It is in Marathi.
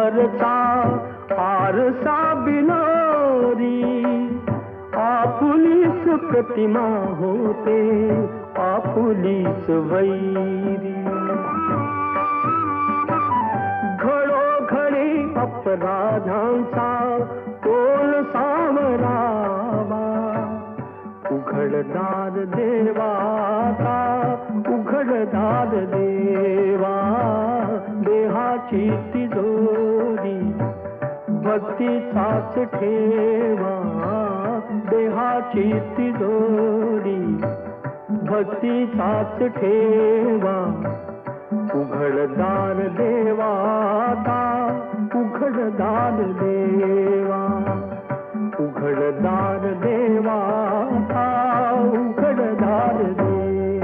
वरचा आरसा बिलारी, आपुलीच प्रतिमा होते आपुलीच वैरी. घडोघडी अपराधांचा तोल सावरावा, उघडदार देवाता उघडदार देवा. देहाची तिजोरी भक्तीचाच ठेवा, देहाची तिजोरी भक्तीचाच ठेवा. उघडदार देवाता उघडदार देवा, उघडदार देवाता